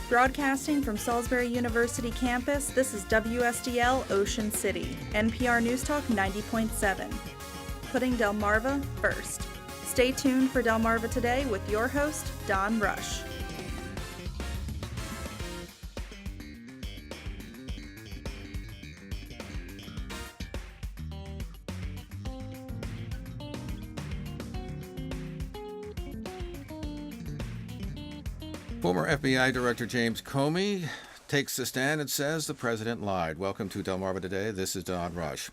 Broadcasting from Salisbury University campus, this is WSDL Ocean City, NPR News Talk 90.7. Putting Delmarva first. Stay tuned for Delmarva Today with your host, Don Rush. Former FBI Director James Comey takes the stand and says the president lied. Welcome to Delmarva Today. This is Don Rush.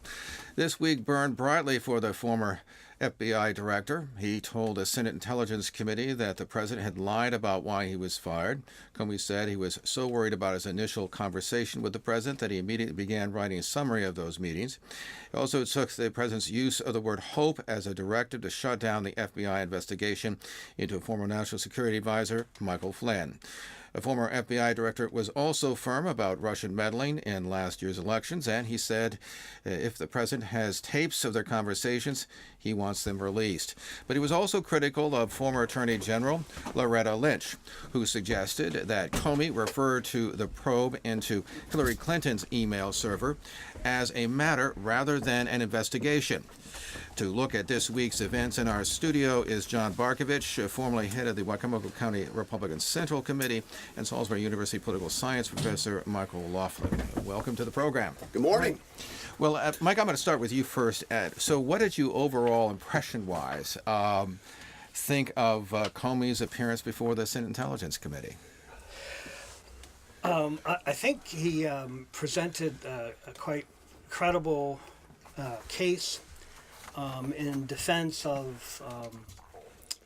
This week burned brightly for the former FBI director. He told a Senate Intelligence Committee that the president had lied about why he was fired. Comey said he was so worried about his initial conversation with the president that he immediately began writing a summary of those meetings. He also took the president's use of the word hope as a directive to shut down the FBI investigation into former National Security Advisor Michael Flynn. A former FBI director was also firm about Russian meddling in last year's elections, and he said if the president has tapes of their conversations, he wants them released. But he was also critical of former Attorney General Loretta Lynch, who suggested that Comey referred to the probe into Hillary Clinton's email server as a matter rather than an investigation. To look at this week's events in our studio is John Barkovich, formerly head of the Wicomico County Republican Central Committee, and Salisbury University political science professor Michael Laughlin. Welcome to the program. Good morning. Well, Mike, I'm going to start with you first. So what did you overall, impression-wise, think of Comey's appearance before the Senate Intelligence Committee? I think he presented a quite credible case in defense of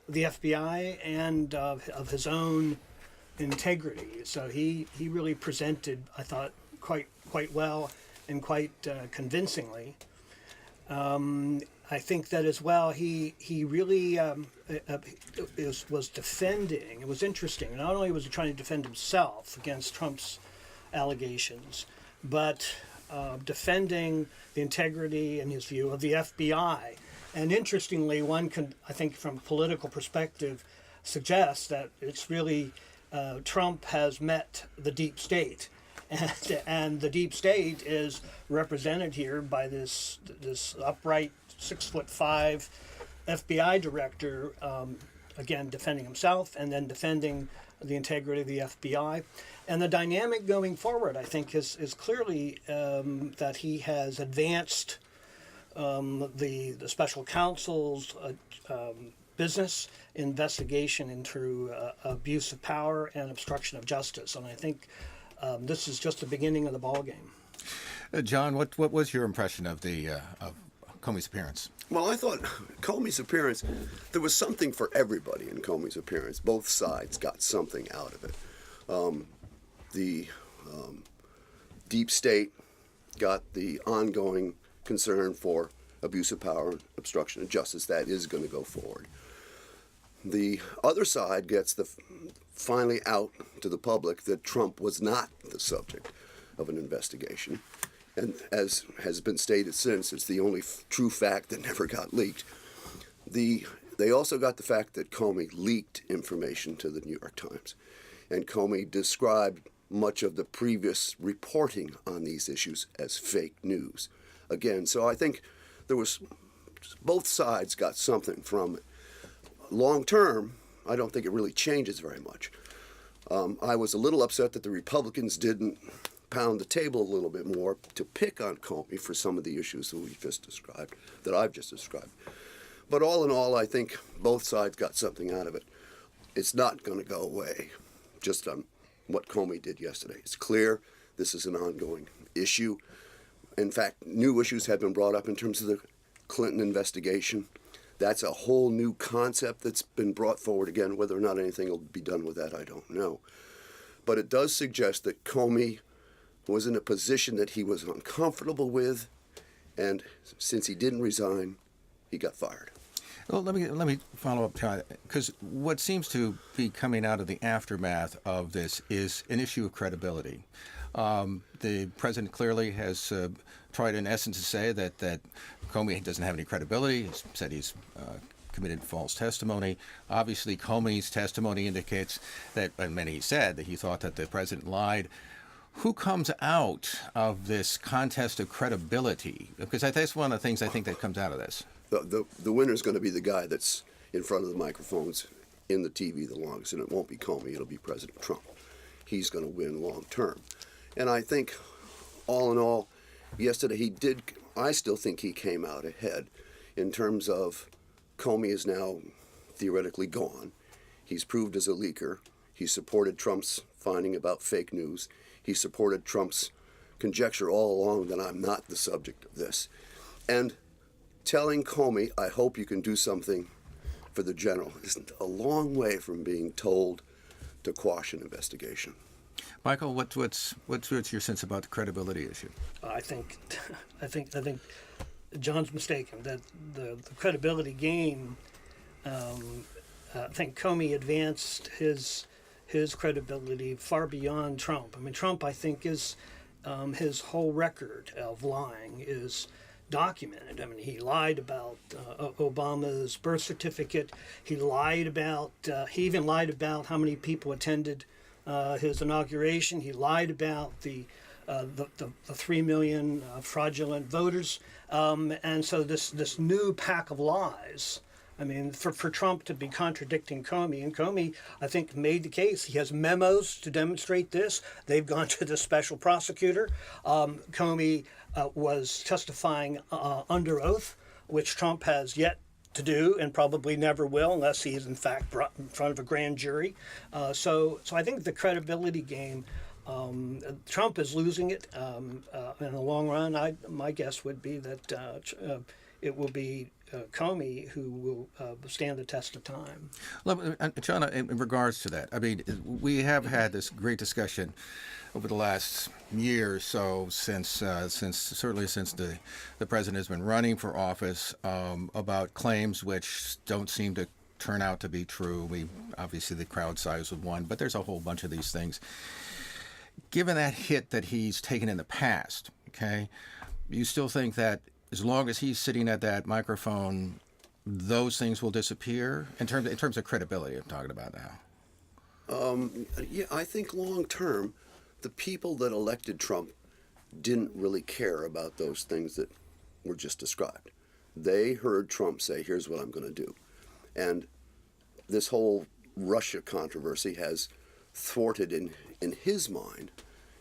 the FBI and of his own integrity. So he really presented, I thought, quite well and quite convincingly. I think that as well he really was defending. It was interesting. Not only was he trying to defend himself against Trump's allegations, but defending the integrity, in his view, of the FBI. And interestingly, one can, I think, from a political perspective, suggest that it's really Trump has met the deep state. And the deep state is represented here by this upright 6'5" FBI director, again defending himself and then defending the integrity of the FBI. And the dynamic going forward, I think, is clearly that he has advanced the special counsel's business investigation into abuse of power and obstruction of justice. And I think this is just the beginning of the ballgame. John, what was your impression of of Comey's appearance? Well, I thought Comey's appearance, there was something for everybody in Comey's appearance. Both sides got something out of it. The deep state got the ongoing concern for abuse of power and obstruction of justice. That is going to go forward. The other side gets finally out to the public that Trump was not the subject of an investigation. And as has been stated since, it's the only true fact that never got leaked. They also got the fact that Comey leaked information to the New York Times. And Comey described much of the previous reporting on these issues as fake news. Again, so I think both sides got something from it. Long term, I don't think it really changes very much. I was a little upset that the Republicans didn't pound the table a little bit more to pick on Comey for some of the issues that I've just described. But all in all, I think both sides got something out of it. It's not going to go away just on what Comey did yesterday. It's clear this is an ongoing issue. In fact, new issues have been brought up in terms of the Clinton investigation. That's a whole new concept that's been brought forward again. Whether or not anything will be done with that, I don't know. But it does suggest that Comey was in a position that he was uncomfortable with, and since he didn't resign, he got fired. Well, let me follow up, because what seems to be coming out of the aftermath of this is an issue of credibility. The president clearly has tried, in essence, to say that Comey doesn't have any credibility. He's said he's committed false testimony. Obviously, Comey's testimony indicates that, and many said that he thought that the president lied. Who comes out of this contest of credibility? Because that's one of the things I think that comes out of this. The winner's going to be the guy that's in front of the microphones in the TV the longest, and it won't be Comey, it'll be President Trump. He's going to win long term. And I think, all in all, yesterday I still think he came out ahead in terms of Comey is now theoretically gone. He's proved as a leaker. He supported Trump's finding about fake news. He supported Trump's conjecture all along that I'm not the subject of this. And telling Comey, I hope you can do something for the general, isn't a long way from being told to quash an investigation. Michael, what's your sense about the credibility issue? I think John's mistaken that the credibility game. I think Comey advanced his credibility far beyond Trump. I mean, Trump, I think, is his whole record of lying is documented. I mean, he lied about Obama's birth certificate. He even lied about how many people attended his inauguration. He lied about the 3 million fraudulent voters. And so this new pack of lies. I mean, for Trump to be contradicting Comey, and Comey, I think, made the case. He has memos to demonstrate this. They've gone to the special prosecutor. Comey was testifying under oath, which Trump has yet to do and probably never will unless he is, in fact, brought in front of a grand jury. So I think the credibility game, Trump is losing it in the long run. My guess would be that it will be Comey who will stand the test of time. John, in regards to that, I mean, we have had this great discussion over the last year or so since the president has been running for office about claims which don't seem to turn out to be true. Obviously the crowd size was one, but there's a whole bunch of these things. Given that hit that he's taken in the past, okay, you still think that as long as he's sitting at that microphone, those things will disappear in terms of credibility? I'm talking about now. Yeah, I think long term, the people that elected Trump didn't really care about those things that were just described. They heard Trump say, "Here's what I'm going to do," and this whole Russia controversy has thwarted in his mind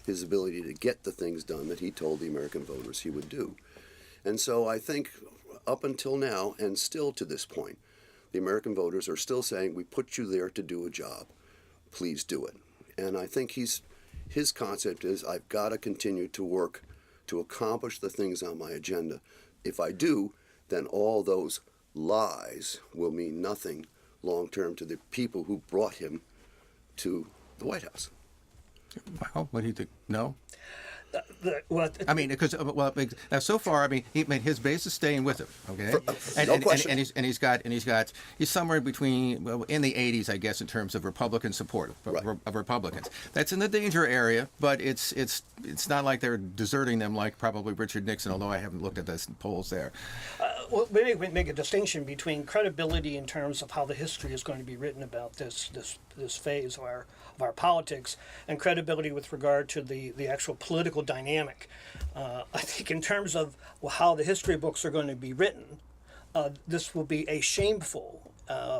his ability to get the things done that he told the American voters he would do. And so I think up until now, and still to this point, the American voters are still saying, we put you there to do a job. Please do it. And I think his concept is, I've got to continue to work to accomplish the things on my agenda. If I do, then all those lies will mean nothing long term to the people who brought him to the White House. Well, what do you think? No? Well, I mean, because now so far, I mean, his base is staying with him, okay, no question. He's somewhere between in the 80s, I guess, in terms of Republican support of Republicans. That's in the danger area, but it's not like they're deserting them like probably Richard Nixon. Although I haven't looked at the polls there. Well, we make a distinction between credibility in terms of how the history is going to be written about this phase of our politics, and credibility with regard to the actual political dynamic. I think in terms of how the history books are going to be written, this will be a shameful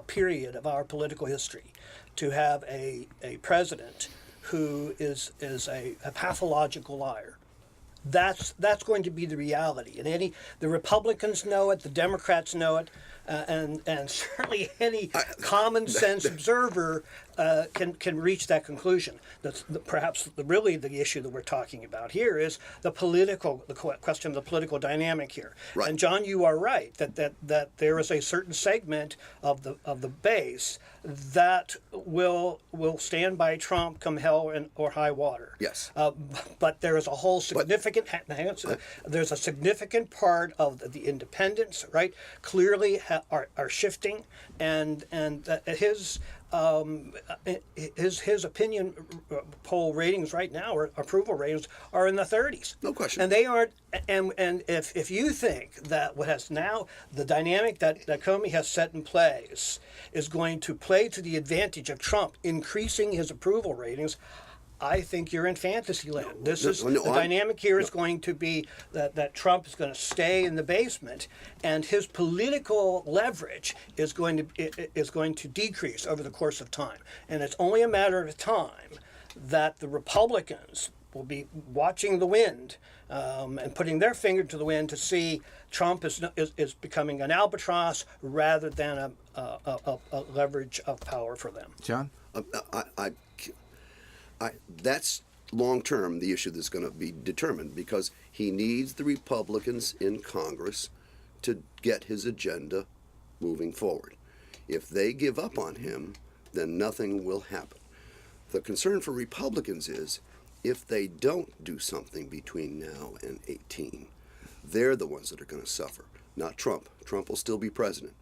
period of our political history to have a president who is a pathological liar. That's going to be the reality, and the Republicans know it, the Democrats know it, and certainly any common sense observer can reach that conclusion. Perhaps the issue that we're talking about here is the question of the political dynamic here. Right. And John, you are right that there is a certain segment of the base that will stand by Trump come hell or high water. Yes. But there is a whole significant there's a significant part of the independents, right? Clearly are shifting, and his opinion poll ratings right now, or approval ratings, are in the 30s. No question. And they aren't. And if you think that what has now the dynamic that Comey has set in place is going to play to the advantage of Trump, increasing his approval ratings, I think you're in fantasy land. The dynamic here is going to be that Trump is going to stay in the basement, and his political leverage is going to decrease over the course of time. And it's only a matter of time that the Republicans will be watching the wind and putting their finger to the wind to see Trump is becoming an albatross rather than a leverage of power for them. John? That's long term the issue that's going to be determined, because he needs the Republicans in Congress to get his agenda moving forward. If they give up on him, then nothing will happen. The concern for Republicans is if they don't do something between now and 18, they're the ones that are going to suffer, not Trump. Trump will still be president.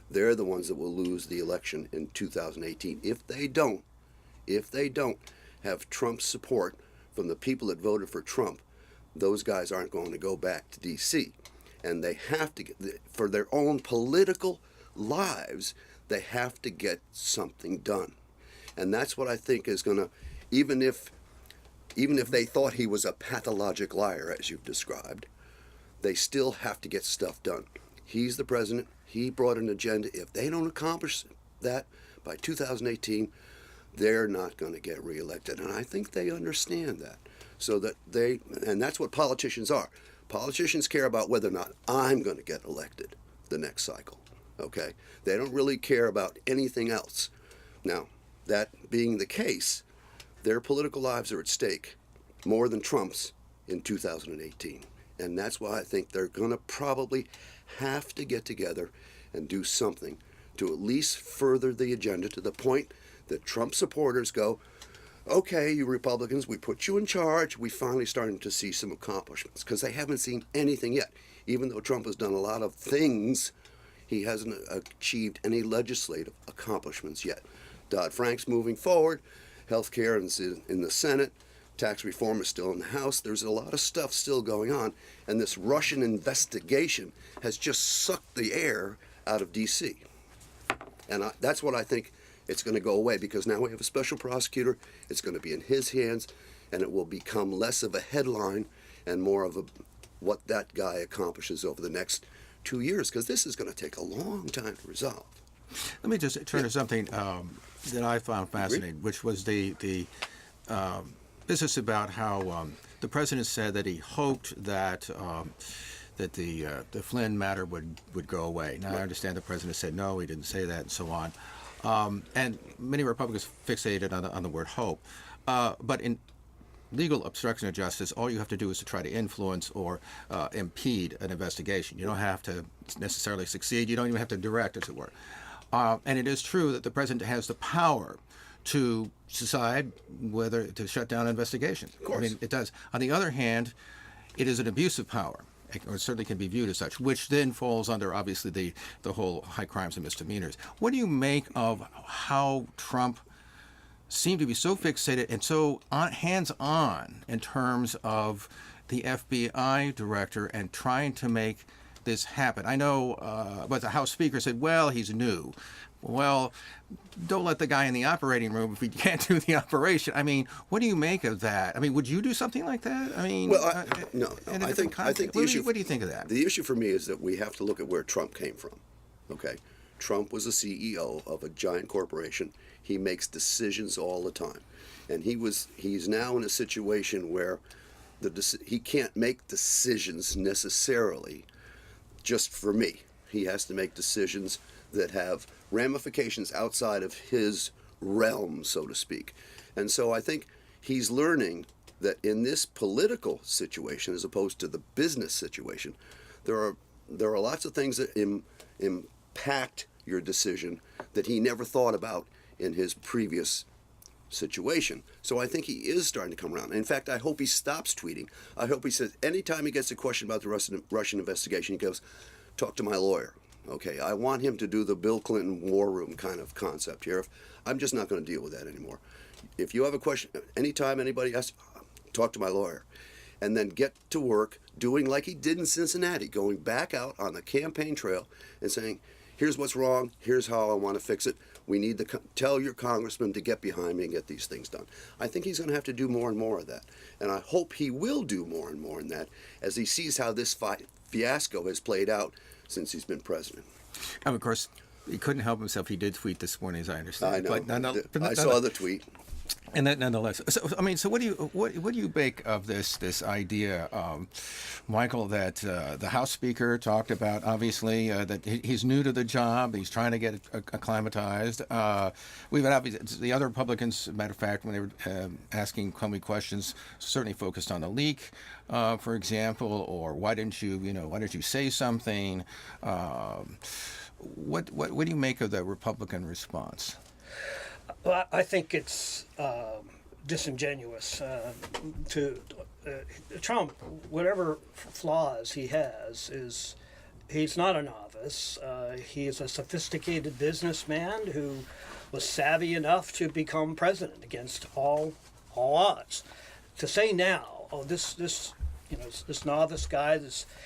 They're the ones that will lose the election in 2018 if they don't have Trump's support from the people that voted for Trump. Those guys aren't going to go back to D.C. And they have to get, for their own political lives, they have to get something done. And that's what I think is going to, even if they thought he was a pathologic liar, as you've described, they still have to get stuff done. He's the president. He brought an agenda. If they don't accomplish that by 2018, they're not going to get reelected. And I think they understand that. So that and that's what politicians are. Politicians care about whether or not I'm going to get elected the next cycle. Okay? They don't really care about anything else. Now, that being the case, their political lives are at stake more than Trump's in 2018. And that's why I think they're going to probably have to get together and do something to at least further the agenda to the point that Trump supporters go, okay, you Republicans, we put you in charge. We finally starting to see some accomplishments, because they haven't seen anything yet. Even though Trump has done a lot of things, he hasn't achieved any legislative accomplishments yet. Dodd-Frank's moving forward. Health care is in the Senate. Tax reform is still in the House. There's a lot of stuff still going on. And this Russian investigation has just sucked the air out of D.C. And that's what I think. It's going to go away, because now we have a special prosecutor. It's going to be in his hands, and it will become less of a headline and more of what that guy accomplishes over the next 2 years, because this is going to take a long time to resolve. Let me just turn to something that I found fascinating, which was the business about how the president said that he hoped that the Flynn matter would go away. Now, I understand the president said no, he didn't say that, and so on. And many Republicans fixated on the word hope. But in legal obstruction of justice, all you have to do is to try to influence or impede an investigation. You don't have to necessarily succeed. You don't even have to direct, as it were. And it is true that the president has the power to decide whether to shut down an investigation. Of course. I mean, it does. On the other hand, it is an abuse of power, or it certainly can be viewed as such, which then falls under, obviously, the whole high crimes and misdemeanors. What do you make of how Trump seemed to be so fixated and so hands-on in terms of the FBI director and trying to make this happen? I know, but the House Speaker said, well, he's new. Well, don't let the guy in the operating room if he can't do the operation. I mean, what do you make of that? I mean, would you do something like that? I mean, well, no. I think the issue. What do you think of that? The issue for me is that we have to look at where Trump came from. Okay, Trump was a CEO of a giant corporation. He makes decisions all the time, and he's now in a situation where he can't make decisions necessarily just for me. He has to make decisions that have ramifications outside of his realm, so to speak. And so I think he's learning that in this political situation, as opposed to the business situation, there are lots of things that impact your decision that he never thought about in his previous situation. So I think he is starting to come around. In fact, I hope he stops tweeting. I hope he says anytime he gets a question about the Russian investigation, he goes, talk to my lawyer. Okay, I want him to do the Bill Clinton war room kind of concept here. I'm just not going to deal with that anymore. If you have a question, anytime anybody asks, talk to my lawyer. And then get to work doing like he did in Cincinnati, going back out on the campaign trail and saying, here's what's wrong, here's how I want to fix it. We need to tell your congressman to get behind me and get these things done. I think he's going to have to do more and more of that. And I hope he will do more and more in that as he sees how this fiasco has played out since he's been president. And of course, he couldn't help himself. He did tweet this morning, as I understand. I know. I saw the tweet. And that nonetheless, so what do you make of this idea, Michael, that the House Speaker talked about? Obviously, that he's new to the job. He's trying to get acclimatized. We've had the other Republicans, matter of fact, when they were asking Comey questions, certainly focused on the leak, for example, or why didn't you say something? What do you make of the Republican response? Well, I think it's disingenuous to Trump. Whatever flaws he has, he's not a novice. He's a sophisticated businessman who was savvy enough to become president against all odds. To say now, this novice guy,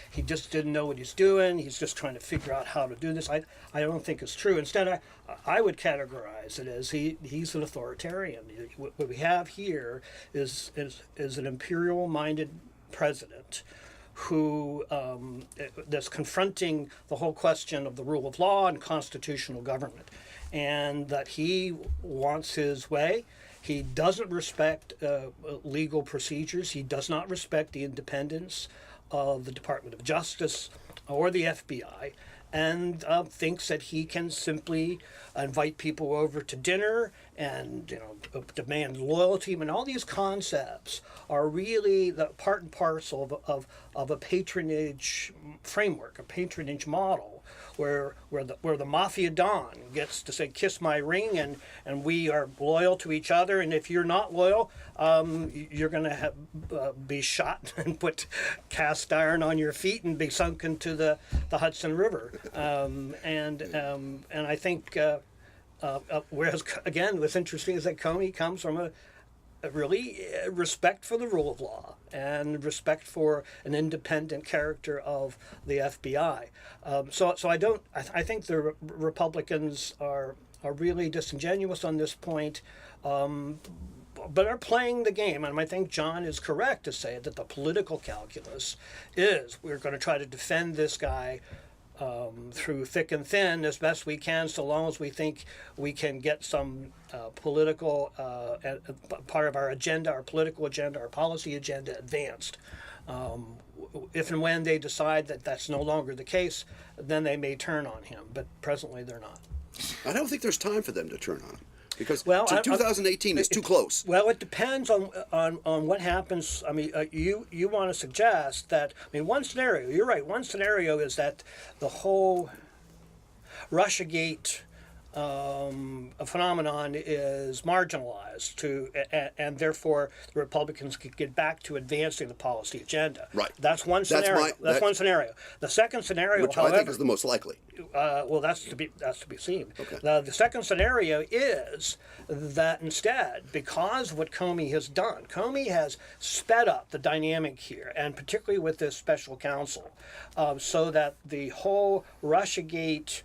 he just didn't know what he's doing. He's just trying to figure out how to do this. I don't think it's true. Instead, I would categorize it as he's an authoritarian. What we have here is an imperial-minded president who that's confronting the whole question of the rule of law and constitutional government, and that he wants his way. He doesn't respect legal procedures. He does not respect the independence of the Department of Justice or the FBI, and thinks that he can simply invite people over to dinner and demand loyalty. And all these concepts are really the part and parcel of a patronage framework, a patronage model, where the mafia don gets to say, kiss my ring, and we are loyal to each other, and if you're not loyal, you're going to be shot and put cast iron on your feet and be sunk into the Hudson River. And I think, whereas, again, what's interesting is that Comey comes from a really respect for the rule of law and respect for an independent character of the FBI. So I think the Republicans are really disingenuous on this point, but are playing the game. And I think John is correct to say that the political calculus is we're going to try to defend this guy through thick and thin as best we can, so long as we think we can get some political part of our agenda, our political agenda, our policy agenda advanced. If and when they decide that that's no longer the case, then they may turn on him, but presently they're not. I don't think there's time for them to turn on him. Because 2018 is too close. Well, it depends on what happens. I mean, you want to suggest that. I mean, one scenario. You're right. One scenario is that the whole Russiagate phenomenon is marginalized and therefore the Republicans could get back to advancing the policy agenda. Right. That's one scenario. That's one scenario. The second scenario, which however, I think is the most likely. Well, that's to be seen. Okay. The second scenario is that instead, because of what Comey has done, Comey has sped up the dynamic here, and particularly with this special counsel, so that the whole Russiagate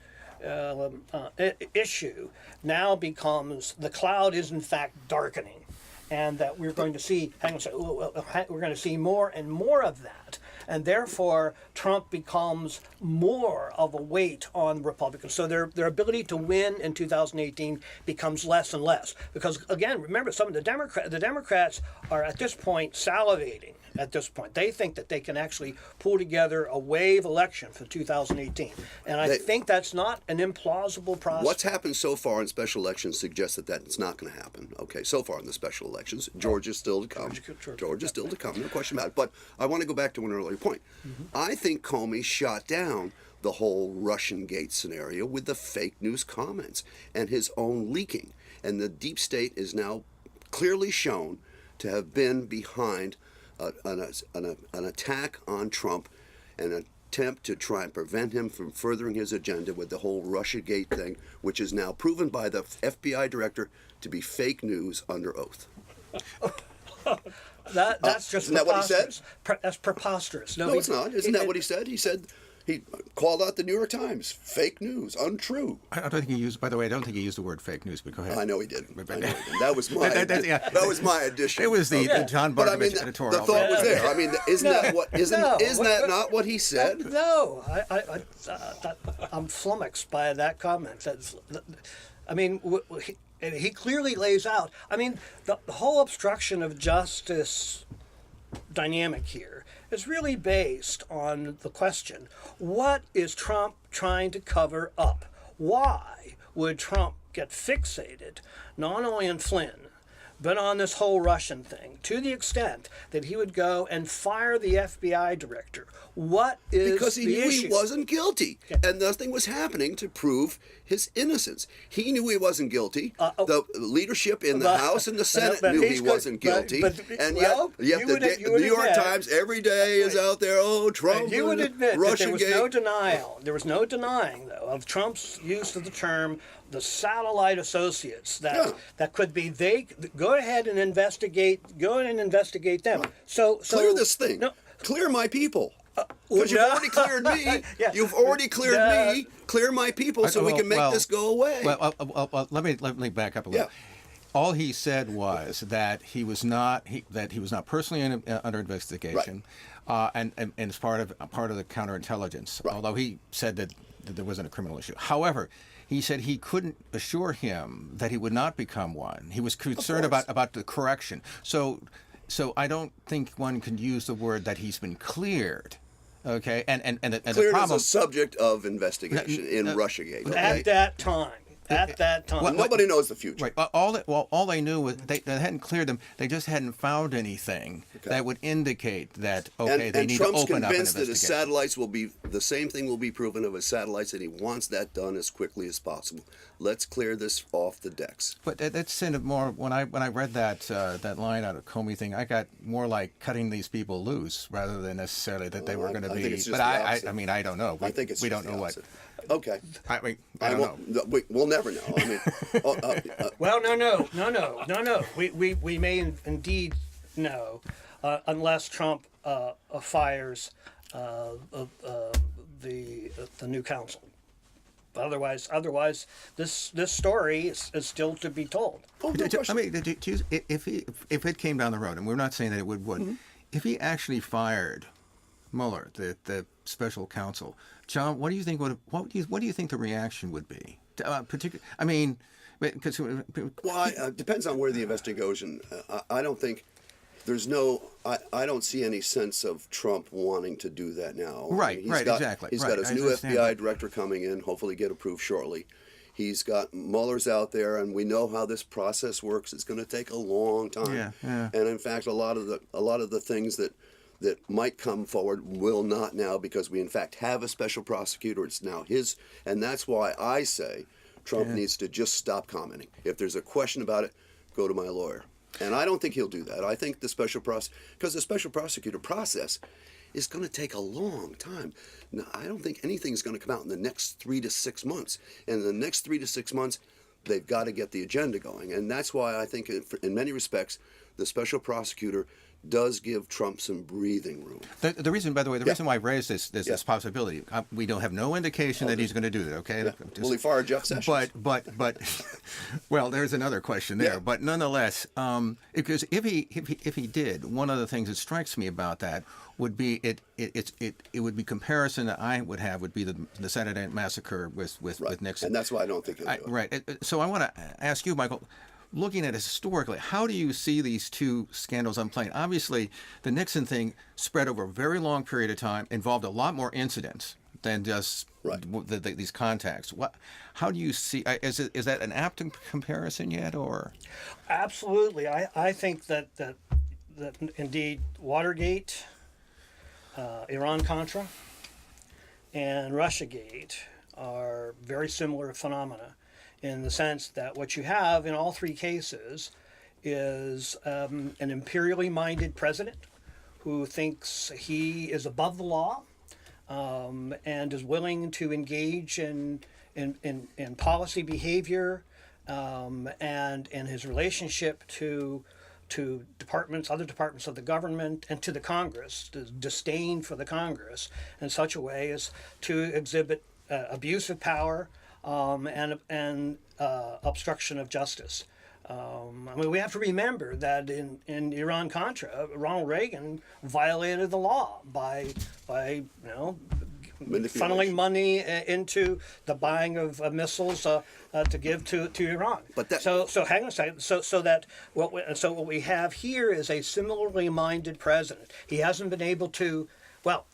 issue now becomes the cloud is in fact darkening, and that we're going to see we're going to see more and more of that, and therefore Trump becomes more of a weight on Republicans. So their ability to win in 2018 becomes less and less, because again, remember, some of the Democrats are at this point salivating. At this point, they think that they can actually pull together a wave election for 2018, and I think that's not an implausible process. What's happened so far in special elections suggests that it's not going to happen. Okay, so far in the special elections, Georgia's still to come. Georgia's still to come, no question about it. But I want to go back to an earlier point. Mm-hmm. I think Comey shot down the whole Russiagate scenario with the fake news comments and his own leaking, and the deep state is now clearly shown to have been behind an attack on Trump and attempt to try and prevent him from furthering his agenda with the whole Russiagate thing, which is now proven by the FBI director to be fake news under oath. That's just isn't that what he said? That's preposterous. No, it's not. Isn't that what he said? He said he called out the New York Times, fake news, untrue. I don't think he used. By the way, I don't think he used the word fake news. But go ahead. I know he didn't. That was my that was my addition. It was the John But I mean, Barkovich editorial. the thought was there. I mean, isn't that not what he said? No, I'm flummoxed by that comment. I mean, he clearly lays out. I mean, the whole obstruction of justice dynamic here is really based on the question: what is Trump trying to cover up? Why would Trump get fixated not only on Flynn, but on this whole Russian thing, to the extent that he would go and fire the FBI director? What is because he knew issue? he wasn't guilty, and nothing was happening to prove his innocence. He knew he wasn't guilty. The leadership in the House and the Senate knew he wasn't guilty, and yet the New York Times every day is out there. Oh, Trump! You would admit that there was Russiagate. no denial. There was no denying, though, of Trump's use of the term the satellite associates. That could be they. Go ahead and investigate. Go ahead and investigate them. So Clear this thing. No, Clear my people. Because you've already cleared me. Yeah. You've already cleared me. Clear my people so we can make this go away. Well, let me back up a little. Yeah. All he said was that he was not personally under investigation, and as part of the counterintelligence. Right. Although he said that there wasn't a criminal issue. However, he said he couldn't assure him that he would not become one. He was concerned about the correction. So I don't think one can use the word that he's been cleared. Okay, and the Cleared problem as a subject of investigation in Russiagate. Okay? at that time. At that time. Well, nobody knows the future. Right. All they knew was they hadn't cleared them. They just hadn't found anything that would indicate that they need Trump's to open up an convinced that his investigation. satellites will be the same thing will be proven of his satellites, and he wants that done as quickly as possible. Let's clear this off the decks. But that's kind of more when I read that line out of Comey thing, I got more like cutting these people loose rather than necessarily that they were going to be. Think it's just But the I opposite. mean, I don't know. I think it's we just don't the know opposite. Okay. I don't know. We'll never know. I mean, Well, no. We may indeed know, unless Trump fires the new counsel. Otherwise, this story is still to be told. I mean, if it came down the road, and we're not saying that it would, if he actually fired Mueller, the special counsel, John, what do you think? What do you think the reaction would be? I mean, because it depends on where the investigation. I don't think there's no. I don't see any sense of Trump wanting to do that now. Right, exactly. He's got his new FBI director coming in. Hopefully, get approved shortly. He's got Mueller's out there, and we know how this process works. It's going to take a long time. Yeah. And in fact, a lot of the things that might come forward will not now, because we in fact have a special prosecutor. It's now his, and that's why I say Trump needs to just stop commenting. If there's a question about it, go to my lawyer. And I don't think he'll do that. I think the special prosecutor process is going to take a long time. Now, I don't think anything's going to come out in the next 3 to 6 months. And in the next 3 to 6 months, they've got to get the agenda going. And that's why I think, in many respects, the special prosecutor does give Trump some breathing room. The reason, by the way, reason why I raised this possibility, we don't have no indication that he's going to do that. Okay, Will he fire Jeff Sessions? But well, there's another question there. Yeah. But nonetheless, because if he did, one of the things that strikes me about that would be it would be comparison that I would have would be the Saturday Night Massacre with Nixon, and that's why I don't think he'll do it. Right. So I want to ask you, Michael. Looking at it historically, how do you see these two scandals unplaying? Obviously, the Nixon thing spread over a very long period of time, involved a lot more incidents than just these contacts. How do you see? Is that an apt comparison yet, or? Absolutely, I think that indeed Watergate, Iran-Contra, and Russiagate are very similar phenomena, in the sense that what you have in all three cases is an imperially minded president who thinks he is above the law, and is willing to engage in policy behavior and in his relationship to other departments of the government and to the Congress, the disdain for the Congress in such a way as to exhibit abuse of power and obstruction of justice. We have to remember that in Iran-Contra, Ronald Reagan violated the law by funneling money into the buying of missiles to give to Iran. But that, so hang on a second. So what we have here is a similarly minded president. He hasn't been able to. Well,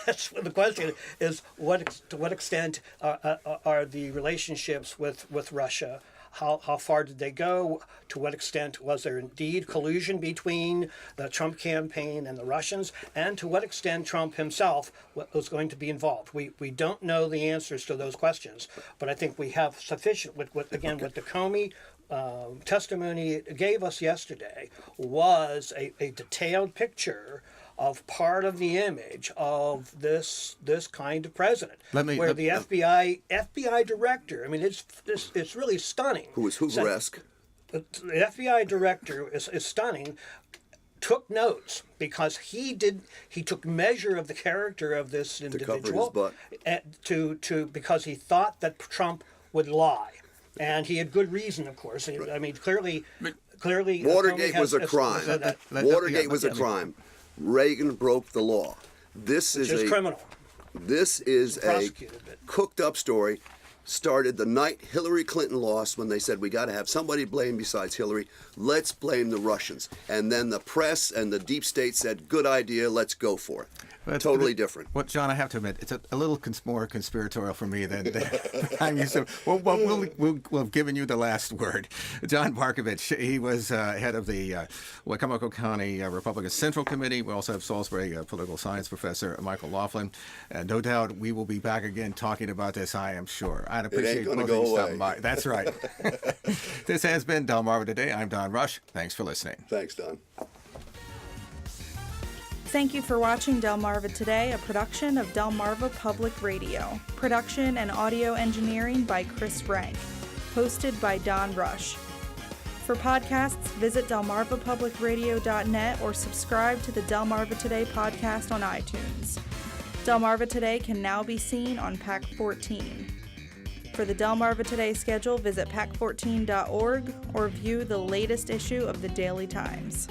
that's the question: is to what extent are the relationships with Russia? How far did they go? To what extent was there indeed collusion between the Trump campaign and the Russians? And to what extent Trump himself was going to be involved? We don't know the answers to those questions, but I think we have sufficient, with the Comey testimony it gave us yesterday was a detailed picture of part of the image of this kind of president, the FBI director. I mean, it's really stunning. Who is Hoover-esque? The FBI director is stunning. Took notes because he took measure of the character of this individual to cover his butt. Because he thought that Trump would lie, and he had good reason, of course. Right. I mean, clearly. Watergate was a crime. Watergate was a crime. Reagan broke the law. This is criminal. This is a cooked-up story. Started the night Hillary Clinton lost when they said we got to have somebody blamed besides Hillary. Let's blame the Russians. And then the press and the deep state said, "Good idea. Let's go for it." Totally different. Well, John, I have to admit, it's a little more conspiratorial for me than I'm used to. We'll have given you the last word. John Barkovich, he was head of the Wicomico County Republican Central Committee. We also have Salisbury political science professor Michael Laughlin. No doubt we will be back again talking about this, I am sure. I'd appreciate both of you stopping by. That's right. This has been Delmarva Today. I'm Don Rush. Thanks for listening. Thanks, Don. Thank you for watching Delmarva Today, a production of Delmarva Public Radio. Production and audio engineering by Chris Rank. Hosted by Don Rush. For podcasts, visit delmarvapublicradio.net or subscribe to the Delmarva Today podcast on iTunes. Delmarva Today can now be seen on PAC 14. For the Delmarva Today schedule, visit pac14.org or view the latest issue of the Daily Times.